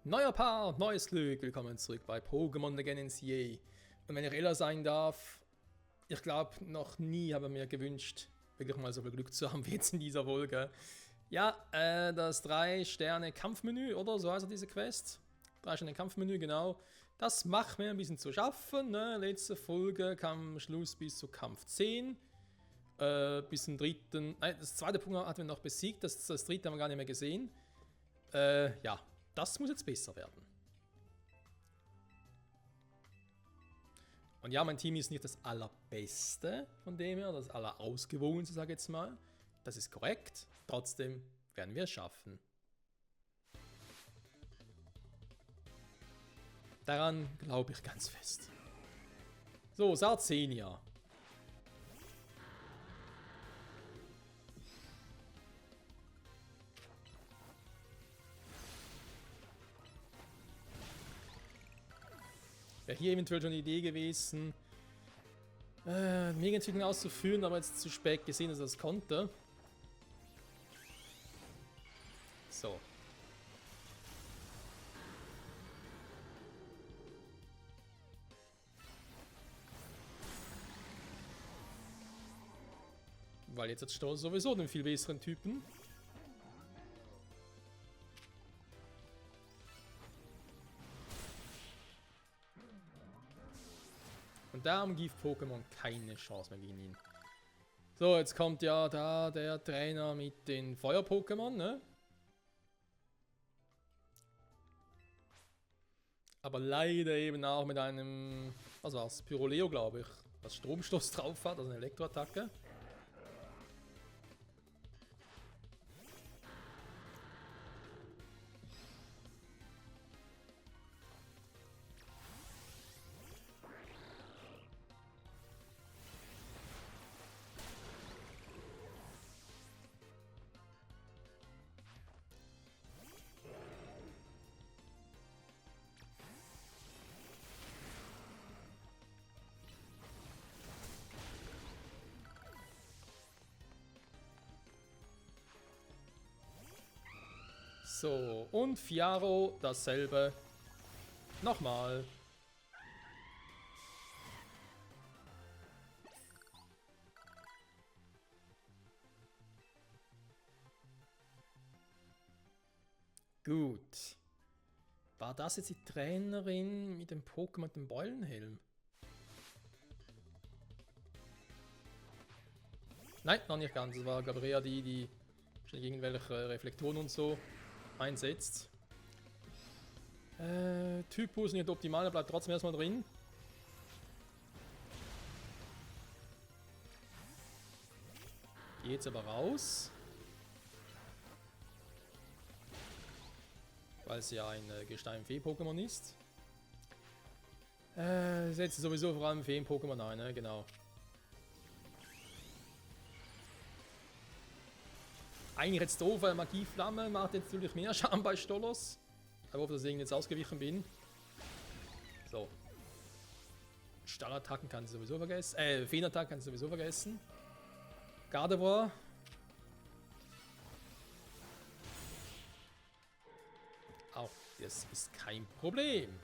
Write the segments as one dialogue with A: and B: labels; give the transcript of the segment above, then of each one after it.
A: Neuer Part, neues Glück. Willkommen zurück bei Pokémon Again NCA. Und wenn ich ehrlich sein darf, ich glaube, noch nie habe ich mir gewünscht, wirklich mal so viel Glück zu haben wie jetzt in dieser Folge. Ja, das 3-Sterne-Kampfmenü, oder? So heißt diese Quest. 3-Sterne-Kampfmenü, genau. Das macht mir ein bisschen zu schaffen. Ne? Letzte Folge kam am Schluss bis zu Kampf 10. Bis zum dritten. Nein, das zweite Pokémon hatten wir noch besiegt. Das dritte haben wir gar nicht mehr gesehen. Ja, das muss jetzt besser werden. Und ja, mein Team ist nicht das allerbeste von dem her, das allerausgewogenste, sage ich jetzt mal. Das ist korrekt. Trotzdem werden wir es schaffen. Daran glaube ich ganz fest. So, Sarzenia. Wäre hier eventuell schon eine Idee gewesen, Mega-Entwicklung auszuführen, aber jetzt zu spät gesehen, dass das konnte. So. Weil jetzt hat Stoll sowieso den viel besseren Typen. Und da haben Gift-Pokémon keine Chance mehr gegen ihn. So, jetzt kommt ja da der Trainer mit den Feuer-Pokémon, ne? Aber leider eben auch mit einem, was war's, Pyroleo, glaube ich, was Stromstoß drauf hat, also eine Elektroattacke. So, und Fiaro dasselbe. Nochmal. Gut. War das jetzt die Trainerin mit dem Pokémon mit dem Beulenhelm? Nein, noch nicht ganz. Das war, glaube ich, eher die schon irgendwelche Reflektoren und so einsetzt. Typus nicht optimal, bleibt trotzdem erstmal drin. Geht jetzt aber raus. Weil es ja ein Gestein-Fee-Pokémon ist. Setzt sowieso vor allem Feen-Pokémon ein, ne? Genau. Eigentlich jetzt doof, weil Magieflamme macht jetzt natürlich mehr Schaden bei Stolos. Ich hoffe, dass ich jetzt ausgewichen bin. So. Stahlattacken kann sie sowieso vergessen. Feenattacken kann sie sowieso vergessen. Gardevoir. Auch das ist kein Problem.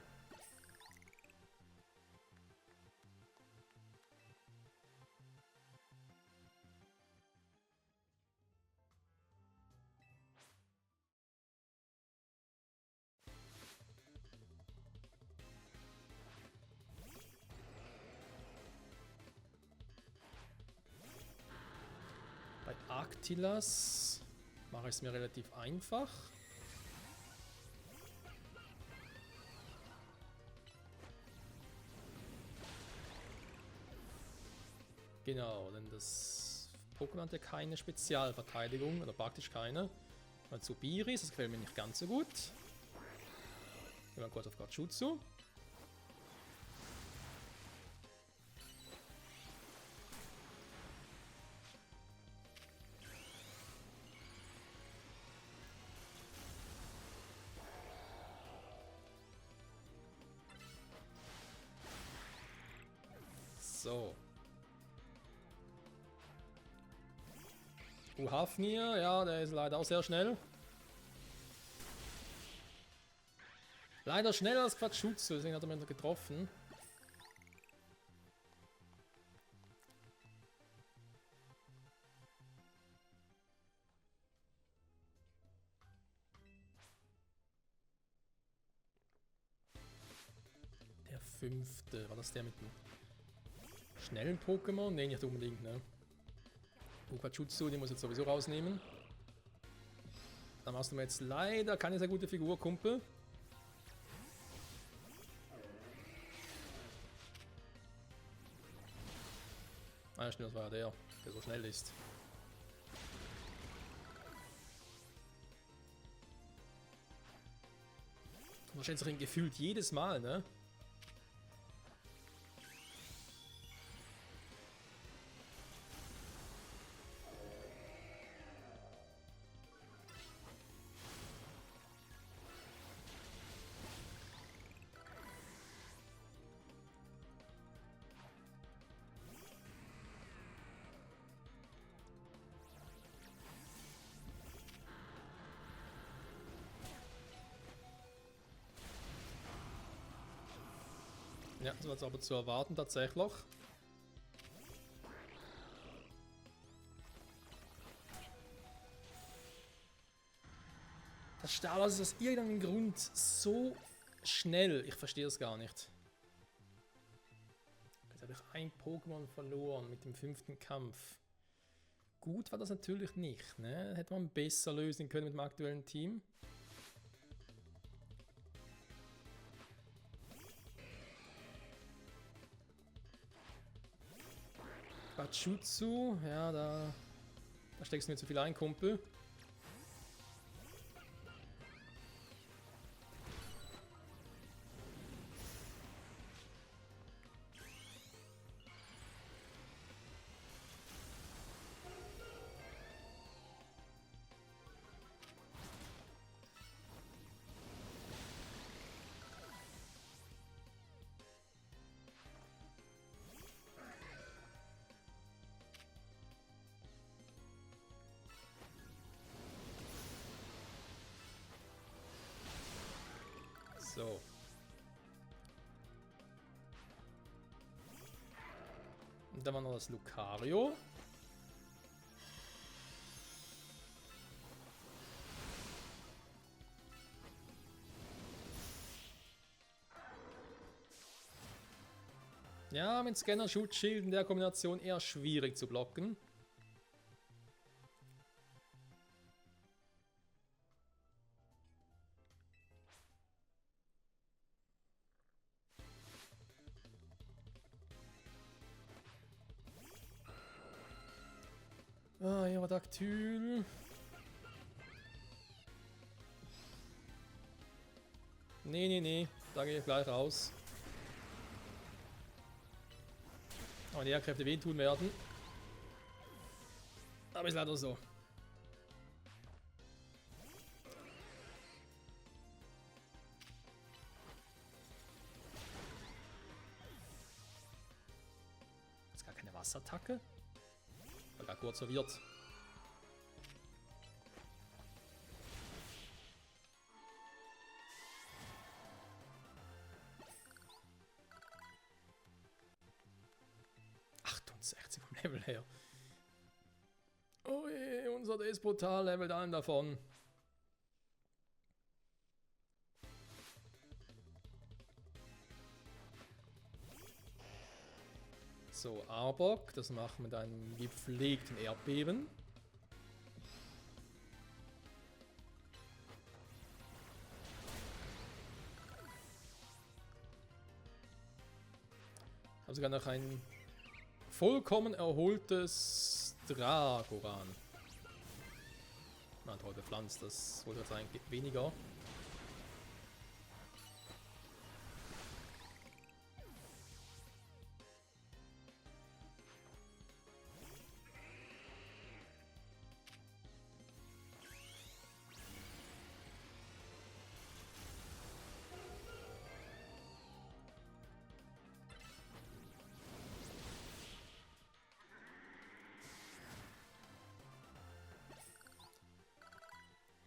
A: Bei Arctilas mache ich es mir relativ einfach. Genau, denn das Pokémon hat ja keine Spezialverteidigung, oder praktisch keine. Mal zu Biris, das gefällt mir nicht ganz so gut. Gehen wir kurz auf Gachutsu. So. Hafnir, ja, der ist leider auch sehr schnell. Leider schneller als Quatschutsu, deswegen hat er mich noch getroffen. Der 5. War das der mit dem schnellen Pokémon? Ne, nicht unbedingt, ne? Quatschutsu, den muss ich jetzt sowieso rausnehmen. Dann machst du mir jetzt leider keine sehr gute Figur, Kumpel. Ah ja, stimmt, das war ja der so schnell ist. Man stellt sich gefühlt jedes Mal, ne? Ja, das war jetzt aber zu erwarten tatsächlich. Das Stalos ist aus irgendeinem Grund so schnell. Ich verstehe es gar nicht. Jetzt habe ich ein Pokémon verloren mit dem 5. Kampf. Gut war das natürlich nicht, ne? Hätte man besser lösen können mit dem aktuellen Team. Quatschutsu, ja, da steckst du mir zu viel ein, Kumpel. So. Und dann war noch das Lucario. Ja, mit Scanner, Schutzschild in der Kombination eher schwierig zu blocken. Ah, Aerodactyl. Nee, da gehe ich gleich raus. Aber die Lehrkräfte wehtun werden. Aber ist leider so. Ist gar keine Wasserattacke? War gar kurz verwirrt. Vom Level her. Oh je, unser Despotal levelt einen davon. So, Arbok, das machen wir mit einem gepflegten Erdbeben. Haben sogar noch ein vollkommen erholtes Dragoran. Na toll, bepflanzt, das wollte ich sagen, weniger.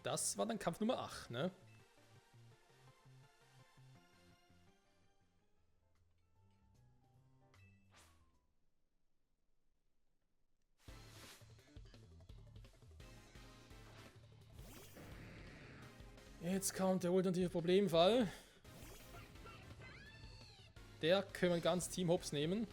A: Das war dann Kampf Nummer 8, ne? Jetzt kommt der ultimative Problemfall. Der können wir ganz Team Hops nehmen.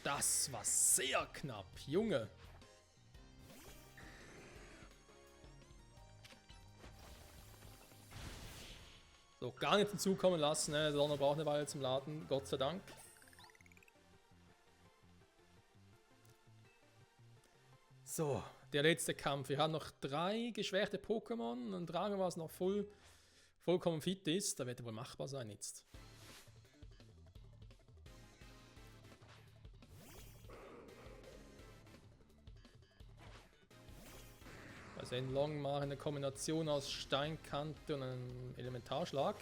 A: Das war sehr knapp, Junge. So, gar nicht hinzukommen lassen. Ne? Der Donner braucht eine Weile zum Laden, Gott sei Dank. So, der letzte Kampf. Wir haben noch 3 geschwächte Pokémon und Drago, was noch vollkommen fit ist. Da wird er wohl machbar sein jetzt. Also ein Longmar in der Kombination aus Steinkante und einem Elementarschlag.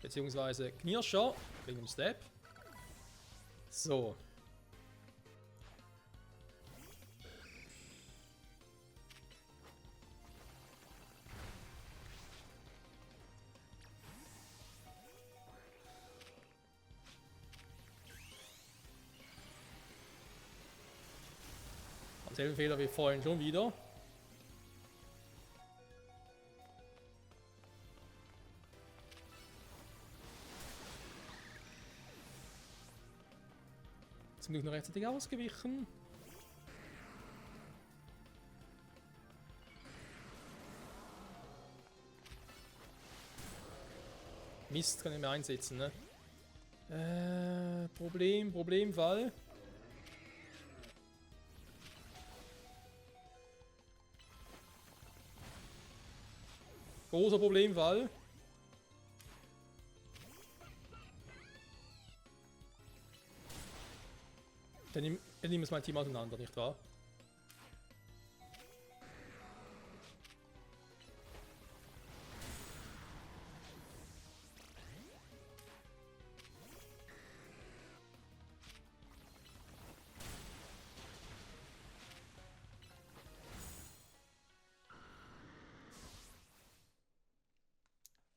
A: Beziehungsweise Knirscher wegen dem Step. So. Selben Fehler wie vorhin schon wieder. Zum Glück noch rechtzeitig ausgewichen. Mist, kann ich mehr einsetzen, ne? Problemfall. Großer Problemfall. Dann nehmen wir mein Team auseinander, nicht wahr?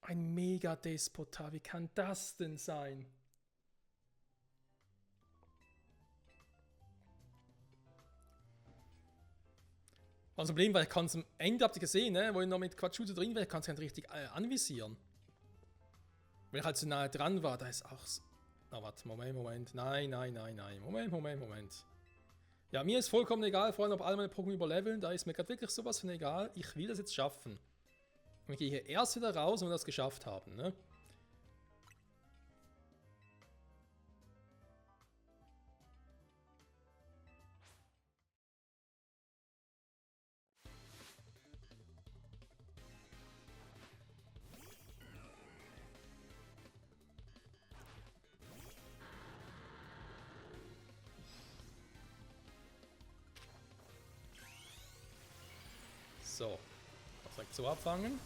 A: Ein Mega-Despota, wie kann das denn sein? Das Problem war, ich kann es am Ende, habt ihr gesehen, ne, wo ich noch mit Quatschuzu drin war, ich kann es nicht richtig anvisieren. Weil ich halt so nahe dran war, da ist auch so. Na, warte, Moment. Nein. Moment. Ja, mir ist vollkommen egal, vor allem ob alle meine Pokémon überleveln, da ist mir gerade wirklich sowas von egal. Ich will das jetzt schaffen. Und ich gehe hier erst wieder raus, wenn wir das geschafft haben, ne? So, das direkt so abfangen.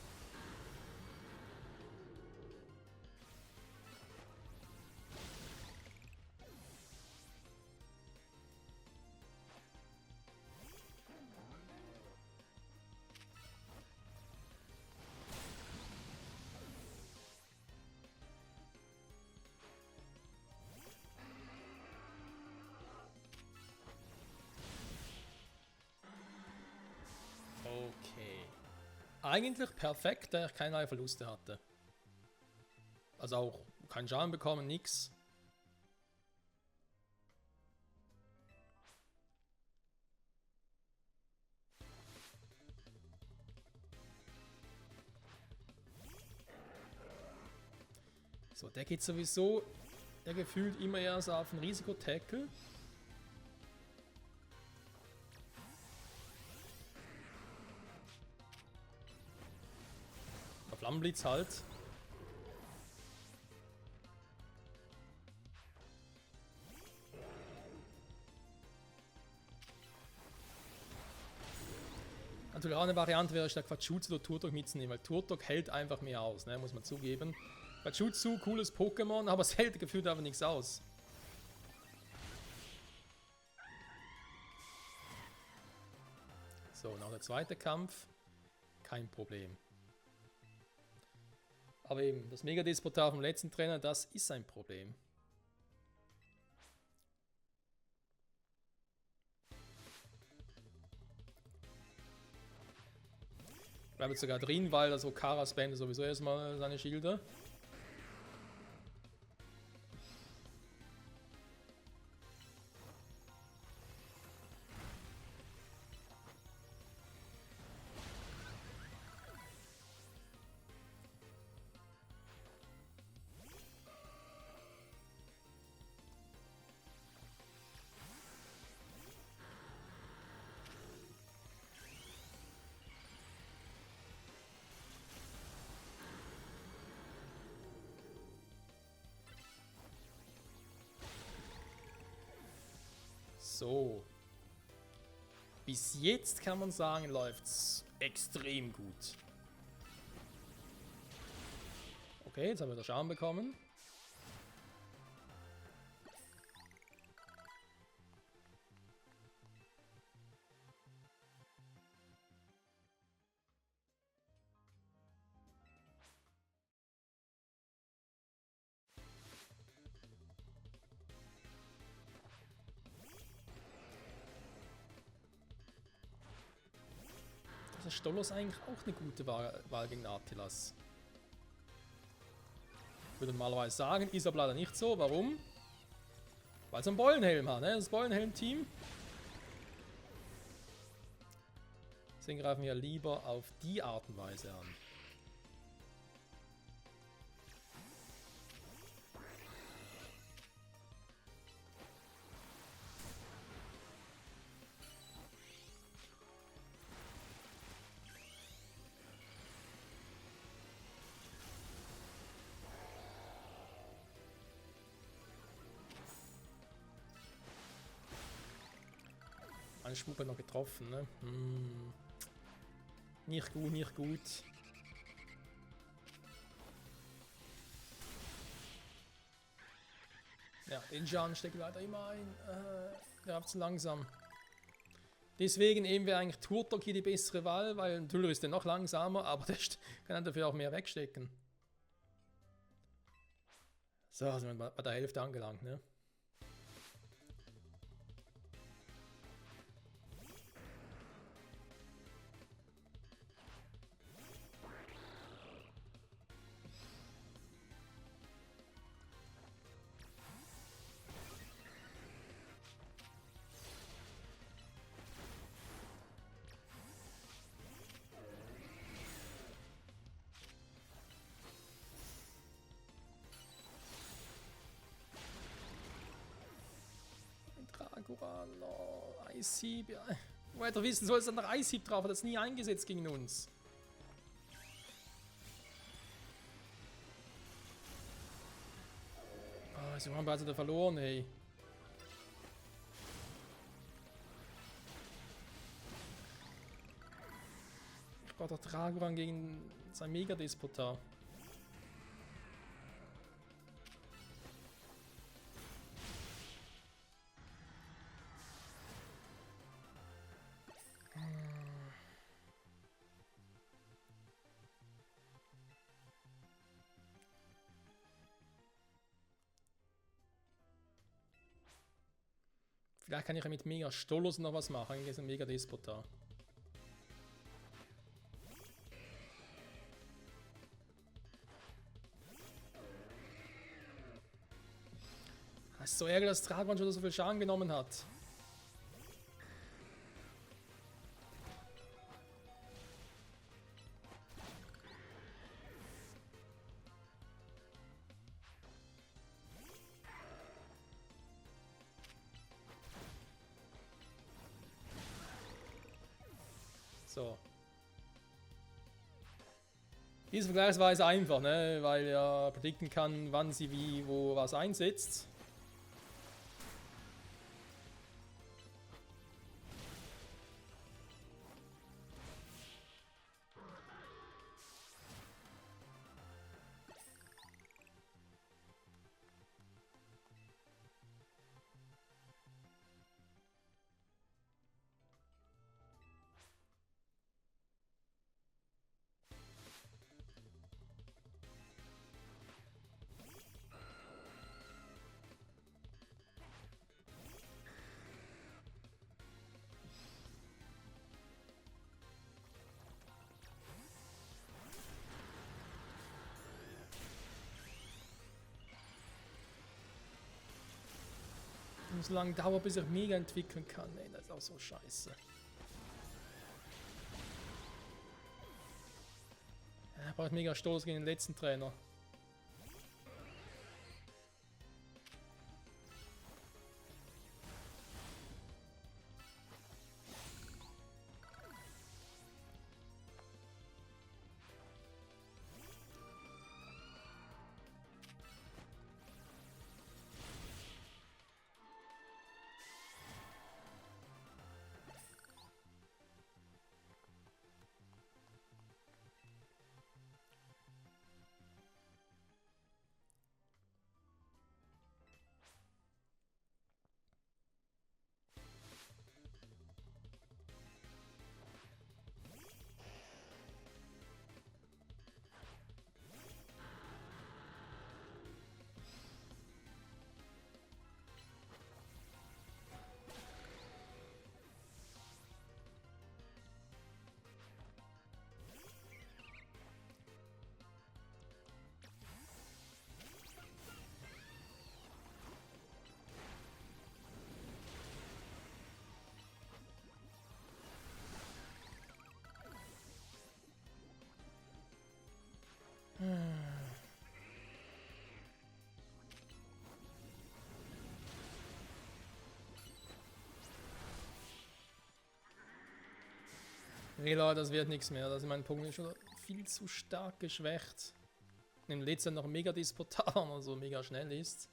A: Okay. Eigentlich perfekt, da ich keinerlei Verluste hatte. Also auch keinen Schaden bekommen, nix. So, der geht sowieso, der gefühlt immer eher so auf den Risiko-Tackle. Auf Flammenblitz halt. Natürlich auch eine Variante wäre, statt Quatschuzu oder Turtok mitzunehmen, weil Turtok hält einfach mehr aus, ne, muss man zugeben. Quatschuzu, cooles Pokémon, aber es hält gefühlt einfach nichts aus. So, noch der zweite Kampf. Kein Problem. Aber eben, das Mega-Despotar vom letzten Trainer, das ist ein Problem. Bleibt jetzt sogar drin, weil das Okara spammt sowieso erstmal seine Schilder. So. Bis jetzt kann man sagen, läuft es extrem gut. Okay, jetzt haben wir den Schaden bekommen. Das Stollo ist eigentlich auch eine gute Wahl gegen Artilas. Ich würde normalerweise sagen, ist aber leider nicht so. Warum? Weil es einen Bollenhelm hat, ne? Das Bollenhelm-Team. Deswegen greifen wir lieber auf die Art und Weise an. Eine Schmucke noch getroffen, ne? Nicht gut, nicht gut. Ja, den Schaden steckt leider immer ein. Der ist zu langsam. Deswegen eben wäre eigentlich Turtok hier die bessere Wahl, weil natürlich ist der noch langsamer, aber der kann dafür auch mehr wegstecken. So, sind wir bei der Hälfte angelangt, ne? Dragoran, oh, Eishieb, ja. Woher hätte er wissen soll, dass er noch Eishieb drauf hat, das nie eingesetzt gegen uns. Oh, sie haben beide wieder verloren, hey. Ich brauche doch Dragoran gegen sein Mega-Despotar. Vielleicht kann ich ja mit Mega Stolos noch was machen, gegen Mega Despotar. Es ist so ärgerlich, dass Dragon schon so viel Schaden genommen hat. So. Die ist vergleichsweise einfach, ne? Weil er predikten kann, wann sie wie, wo was einsetzt. So lange dauert, bis ich mega entwickeln kann. Ey, das ist auch so scheiße. Ja, braucht mega Stoß gegen den letzten Trainer. Rela, das wird nichts mehr. Das ist mein Punkt ist schon viel zu stark geschwächt. Im letzten noch mega disputar, also mega schnell ist.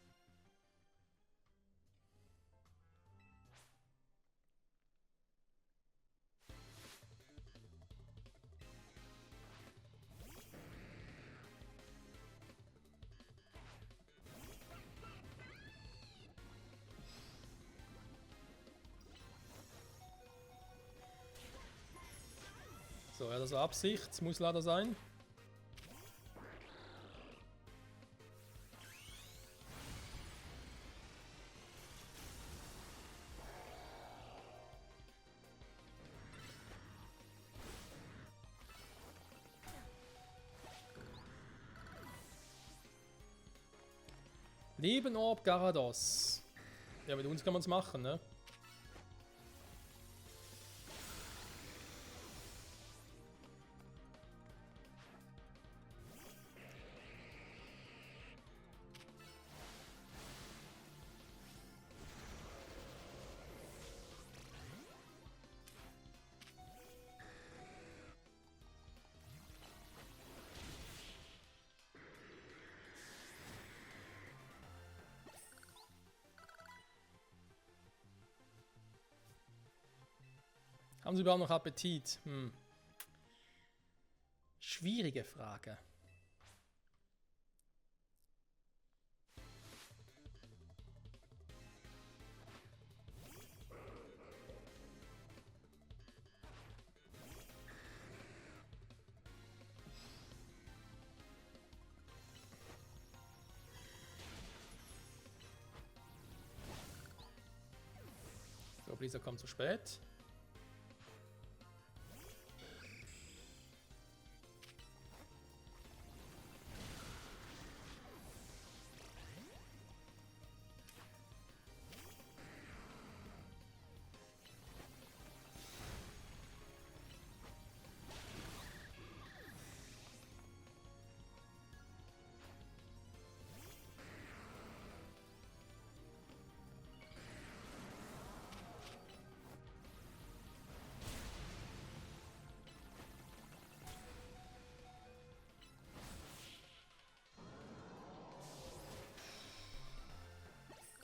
A: So, ja, das war Absicht, muss leider sein. Leben Orb Garados. Ja, mit uns kann man es machen, ne? Haben Sie überhaupt noch Appetit? Schwierige Frage. So, Blizzard kommt zu spät.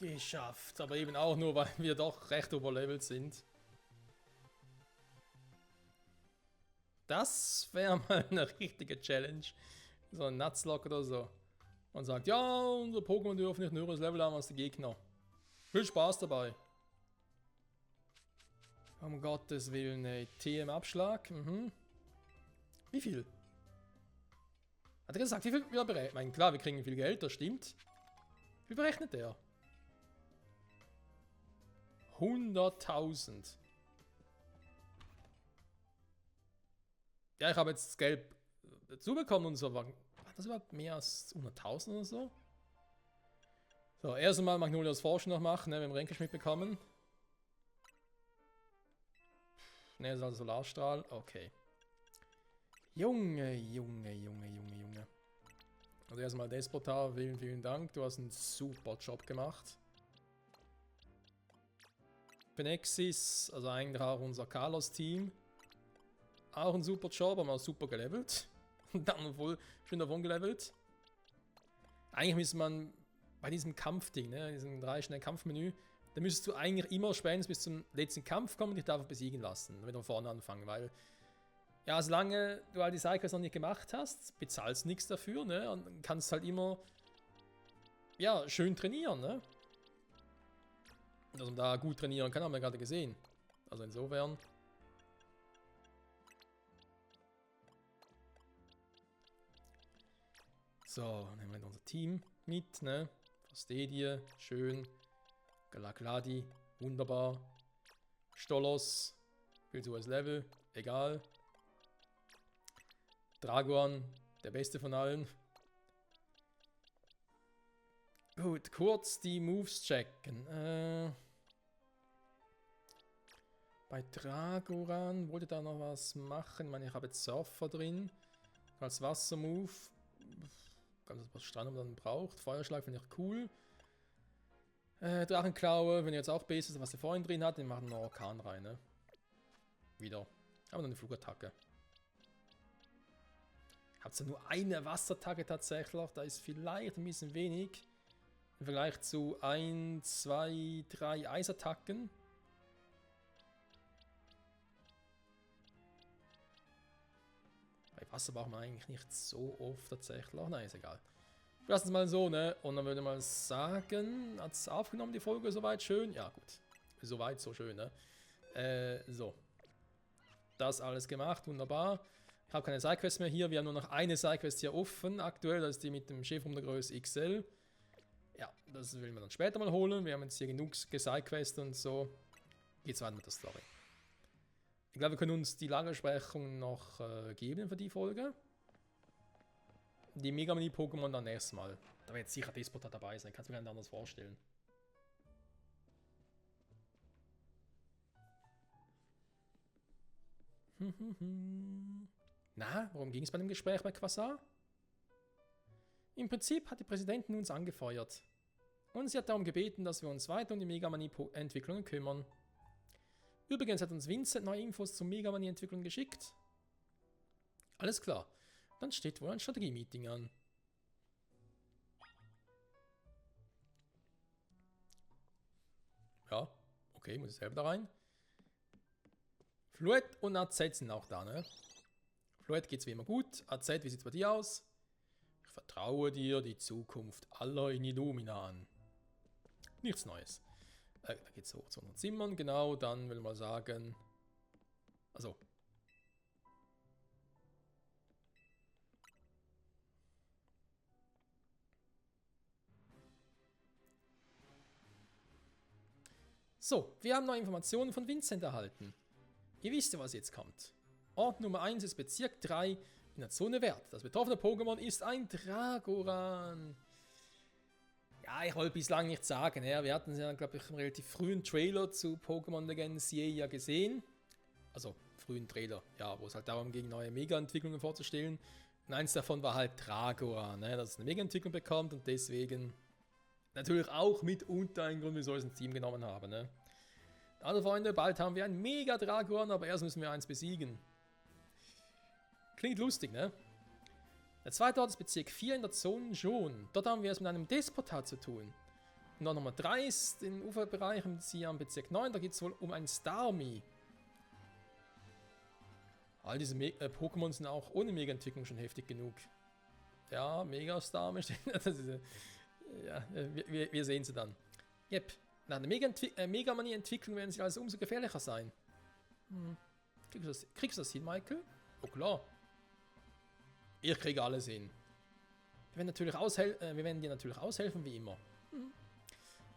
A: Geschafft, aber eben auch nur, weil wir doch recht überlevelt sind. Das wäre mal eine richtige Challenge. So ein Nutzlock oder so. Man sagt, ja, unser Pokémon dürfen nicht nur das Level haben als die Gegner. Viel Spaß dabei. Um Gottes Willen, ey. TM-Abschlag. Wie viel? Hat er gesagt, wie viel wir berechnen? Ich meine, klar, wir kriegen viel Geld, das stimmt. Wie berechnet der? 100.000. Ja, ich habe jetzt das Geld dazu bekommen und so. War das überhaupt mehr als 100.000 oder so? So, erstmal Magnolias Forschung noch machen, ne, wenn wir Ränkeschmied bekommen. Ne, das ist also Solarstrahl. Okay. Junge, Junge, Junge, Junge, Junge. Also erstmal Despotar, vielen, vielen Dank. Du hast einen super Job gemacht. Phenexis, also eigentlich auch unser Carlos-Team. Auch ein super Job, haben wir super gelevelt. Und dann wohl schön davon gelevelt. Eigentlich müsste man bei diesem Kampfding, ne, diesem 3-Schnell-Kampfmenü, da müsstest du eigentlich immer spätestens bis zum letzten Kampf kommen und dich einfach besiegen lassen, wenn wir vorne anfangen, weil ja, solange du halt die Sidequests noch nicht gemacht hast, bezahlst nichts dafür, ne, und kannst halt immer ja, schön trainieren, ne. Dass man da gut trainieren kann, haben wir gerade gesehen. Also insofern. So, nehmen wir unser Team mit, ne? Stedie, schön. Galagladi, wunderbar. Stolos, viel zu hohes Level, egal. Dragoan, der beste von allen. Gut, kurz die Moves checken. Bei Dragoran wollte da noch was machen. Ich meine, ich habe jetzt Surfer drin. Als Wassermove. Ganz was Strand dann braucht. Feuerschlag finde ich cool. Drachenklaue, wenn ihr jetzt auch Bases, was der vorhin drin hat, den machen wir Orkan rein, ne? Wieder. Aber noch eine Flugattacke. Habt ihr nur eine Wasserattacke tatsächlich? Da ist vielleicht ein bisschen wenig. Im Vergleich zu 1, 2, 3 Eisattacken. Bei Wasser brauchen wir eigentlich nicht so oft tatsächlich. Nein, ist egal. Lass es mal so, ne? Und dann würde ich mal sagen, hat es aufgenommen, die Folge soweit schön? Ja, gut. Soweit, so schön, ne? So. Das alles gemacht, wunderbar. Ich habe keine Sidequests mehr hier. Wir haben nur noch eine Sidequest hier offen aktuell. Das ist die mit dem Chef um der Größe XL. Ja, das will man dann später mal holen. Wir haben jetzt hier genug Sidequests und so. Geht's weiter mit der Story. Ich glaube, wir können uns die Lagersprechung noch geben für die Folge. Die Mega Mini-Pokémon dann nächstes Mal. Da wird jetzt sicher Despota dabei sein. Kannst du mir gar nicht anders vorstellen. Na, worum ging es bei dem Gespräch bei Quasar? Im Prinzip hat die Präsidentin uns angefeuert. Und sie hat darum gebeten, dass wir uns weiter um die Mega Mani-Entwicklungen kümmern. Übrigens hat uns Vincent neue Infos zur Mega Mani-Entwicklung geschickt. Alles klar. Dann steht wohl ein Strategie-Meeting an. Ja, okay, muss ich selber da rein. Fluid und AZ sind auch da, ne? Fluid geht's wie immer gut. AZ, wie sieht's bei dir aus? Ich vertraue dir die Zukunft aller in Illumina an. Nichts Neues. Da geht's hoch zu unseren Zimmern, genau. Dann will ich mal sagen. Also. So, wir haben neue Informationen von Vincent erhalten. Ihr wisst ja, was jetzt kommt. Ort Nummer 1 ist Bezirk 3 in der Zone Wert. Das betroffene Pokémon ist ein Dragoran. Ja, ich wollte bislang nicht sagen. Ja, wir hatten ja, glaube ich, einen relativ frühen Trailer zu Pokémon Legends CA ja gesehen. Also, frühen Trailer, ja, wo es halt darum ging, neue Mega-Entwicklungen vorzustellen. Und eins davon war halt Dragoran, ne, dass es eine Mega-Entwicklung bekommt und deswegen natürlich auch mitunter ein Grund, wieso ich es ins Team genommen habe. Ne. Also, Freunde, bald haben wir ein Mega-Dragoran, aber erst müssen wir eins besiegen. Klingt lustig, ne? Der zweite Ort ist Bezirk 4 in der Zone Zone. Dort haben wir es mit einem Despotat zu tun. Und dann Nummer 3 ist im Uferbereich am Bezirk 9, da geht es wohl um ein Starmie. All diese Pokémon sind auch ohne Mega-Entwicklung schon heftig genug. Ja, Mega-Starmie, ja, wir sehen sie dann. Yep, nach der Mega-Manie-Entwicklung werden sie also umso gefährlicher sein. Kriegst du das hin, Michael? Oh klar. Ich kriege alles hin. Wir werden dir natürlich aushelfen, wie immer.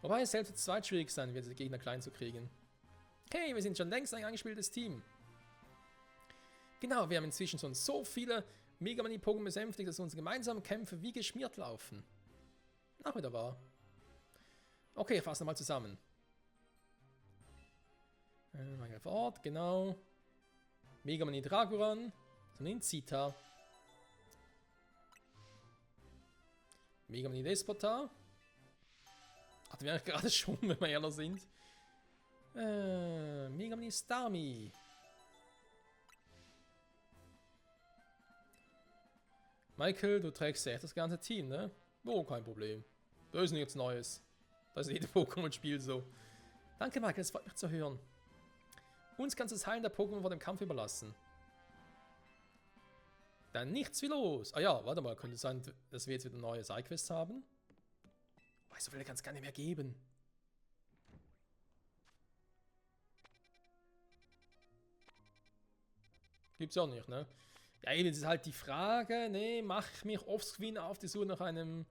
A: Wobei es selbst zu zweit schwierig sein wird, die Gegner klein zu kriegen. Hey, wir sind schon längst ein eingespieltes Team. Genau, wir haben inzwischen schon so viele Mega Mani-Pokémon besänftigt, dass unsere gemeinsamen Kämpfe wie geschmiert laufen. Auch wieder wahr. Okay, fassen wir mal zusammen. Fort, genau. Megamani Dragoran. So ein Zita. Megamani Despota. Hatten wir eigentlich gerade schon, wenn wir ehrlich sind. Megamani Starmie. Michael, du trägst echt das ganze Team, ne? Oh, kein Problem. Da ist nichts Neues. Das ist jedes Pokémon-Spiel so. Danke, Michael, es freut mich zu hören. Uns kannst du das Heilen der Pokémon vor dem Kampf überlassen. Dann nichts wie los. Ah ja, warte mal, könnte es sein, dass wir jetzt wieder neue Sidequests haben? Oh, so viele kann es gar nicht mehr geben. Gibt's auch nicht, ne? Ja, eben, das ist halt die Frage, ne, mache ich mich offscreen auf die Suche nach einem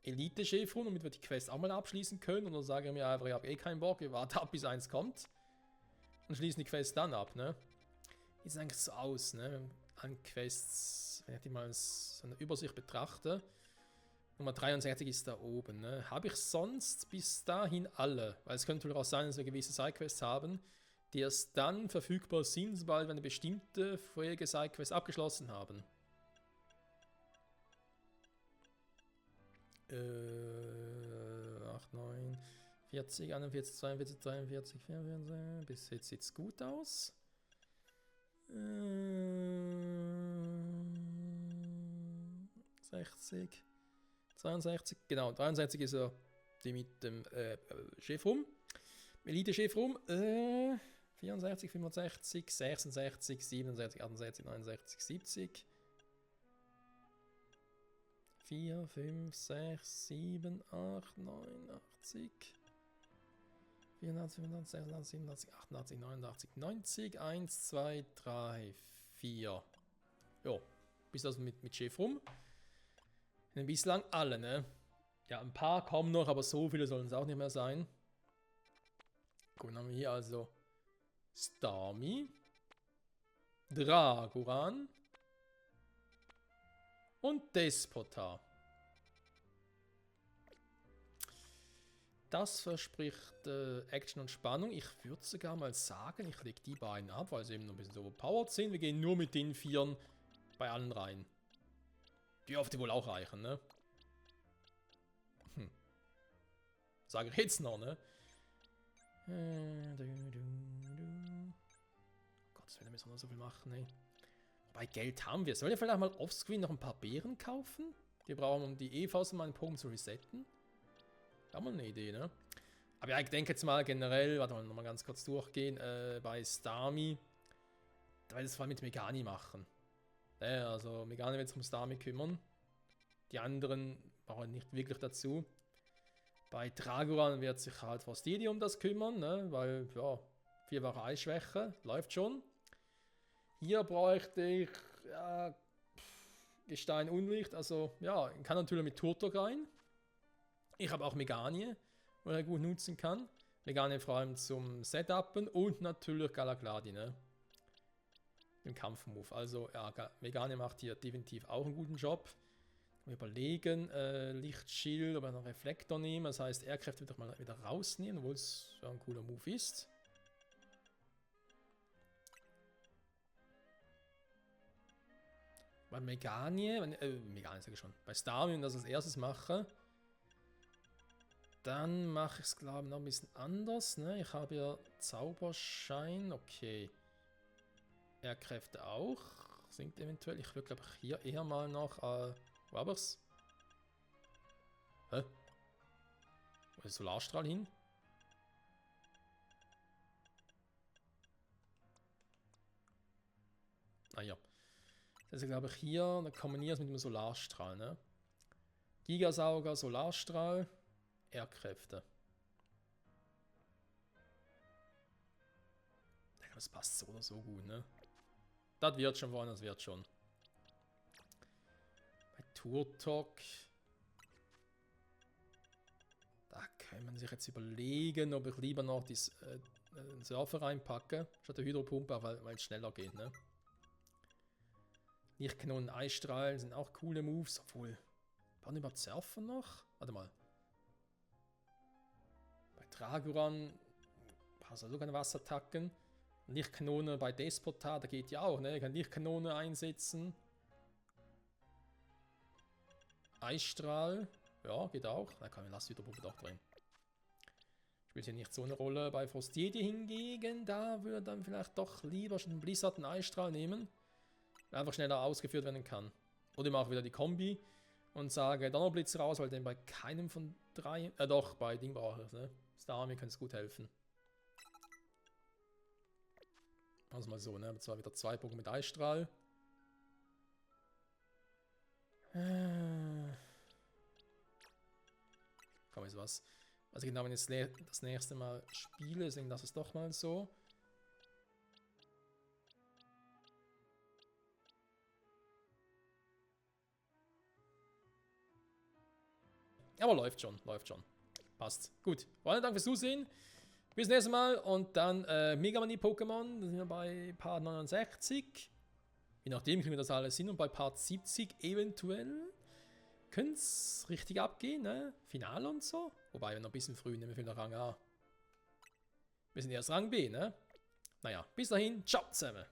A: Elite-Chefron, damit wir die Quest auch mal abschließen können, oder sage ich mir einfach, ich habe eh keinen Bock, ich warte ab, bis eins kommt und schließen die Quest dann ab, ne? Wie sieht es eigentlich so aus, ne? An Quests, wenn ich die mal so eine Übersicht betrachte. Nummer 63 ist da oben, ne? Habe ich sonst bis dahin alle? Weil es könnte natürlich auch sein, dass wir gewisse Sidequests haben, die erst dann verfügbar sind, sobald wir eine bestimmte vorherige Sidequest abgeschlossen haben. 8, 9, 40, 41, 42, 43, 44. Bis jetzt sieht es gut aus. 60, 62, genau, 63 ist ja die mit dem Chefrum. Elite-Chefrum. 64, 65, 66, 67, 68, 69, 70. 4, 5, 6, 7, 8, 9, 80. 84, 85, 86, 87, 88, 90. 1, 2, 3, 4. Jo, bis also mit Chef rum. Denn bislang alle, ne? Ja, ein paar kommen noch, aber so viele sollen es auch nicht mehr sein. Gut, dann haben wir hier also Starmie, Dragoran und Despota. Das verspricht Action und Spannung. Ich würde sogar mal sagen, ich lege die beiden ab, weil sie eben noch ein bisschen overpowered sind. Wir gehen nur mit den Vieren bei allen rein. Die dürfte wohl auch reichen, ne? Sage ich jetzt noch, ne? Gott, wir müssen noch so viel machen, ne? Wobei, Geld haben wir. Sollen wir vielleicht mal offscreen noch ein paar Beeren kaufen? Die brauchen wir, um die EVs und meinen Pokémon zu resetten. Auch mal eine Idee, ne? Aber ja, ich denke jetzt mal generell, warte mal, nochmal ganz kurz durchgehen, bei Starmie, da werde ich es vor allem mit Megani machen. Also Megani wird sich um Starmie kümmern. Die anderen brauchen nicht wirklich dazu. Bei Dragoran wird sich halt Frostidi um das kümmern, ne? Weil, ja, 4-fache Eisschwäche, läuft schon. Hier bräuchte ich, ja, Gestein Unlicht, also, ja, ich kann natürlich mit Turtok rein. Ich habe auch Meganie, wo er gut nutzen kann. Meganie vor allem zum Setupen und natürlich Galagladi, ne? Im Kampfmove. Also, ja, Meganie macht hier definitiv auch einen guten Job. Wir überlegen, Lichtschild, ob wir einen Reflektor nehmen. Das heißt, Aircraft wird doch mal wieder rausnehmen, obwohl es ja ein cooler Move ist. Bei Meganie, Meganie sage ich schon, bei Starmie, wenn ich das als erstes mache, dann mache ich es, glaube ich, noch ein bisschen anders. Ne? Ich habe ja Zauberschein, okay. Airkräfte auch, sinkt eventuell. Ich würde, glaube ich, hier eher mal noch wo habe ich's? Hä? Wo ist der Solarstrahl hin? Ah ja. Das ist, glaube ich, hier, da kommen wir mit dem Solarstrahl, ne? Gigasauger, Solarstrahl, Airkräfte. Das passt so oder so gut, ne? Das wird schon wollen, das wird schon. Bei Turtok. Da kann man sich jetzt überlegen, ob ich lieber noch den Surfer reinpacke, statt der Hydropumpe, weil es schneller geht, ne? Lichtkanonen, Eisstrahlen sind auch coole Moves, obwohl. Waren überhaupt Surfer noch? Warte mal. Draguran, hast du keine Wasserattacken. Lichtkanone bei Despota, da geht ja auch, ne? Ich kann Lichtkanone einsetzen. Eisstrahl, ja, geht auch. Da kann ich Lasthydropuppe doch drin. Spielt hier nicht so eine Rolle. Bei Frostjedi hingegen, da würde dann vielleicht doch lieber schon den Blizzard einen Eisstrahl nehmen. Der einfach schneller ausgeführt werden kann. Oder ich mache wieder die Kombi und sage Donnerblitz raus, weil den bei keinem von drei, doch, bei Ding brauche ich es, ne? Starmie könnte es gut helfen. Also mal so, ne? Zwar wieder 2 Punkte mit Eisstrahl. Komm, ist was. Also genau, wenn ich das nächste Mal spiele, deswegen das ist doch mal so. Aber läuft schon, läuft schon. Passt. Gut. Vielen Dank fürs Zusehen. Bis nächstes Mal und dann Mega Mani Pokémon. Da sind wir bei Part 69. Je nachdem kriegen wir das alles hin und bei Part 70 eventuell könnte es richtig abgehen, ne? Finale und so. Wobei wir noch ein bisschen früh, ne? Wir fehlen noch Rang A. Wir sind erst Rang B, ne? Naja, bis dahin. Ciao zusammen.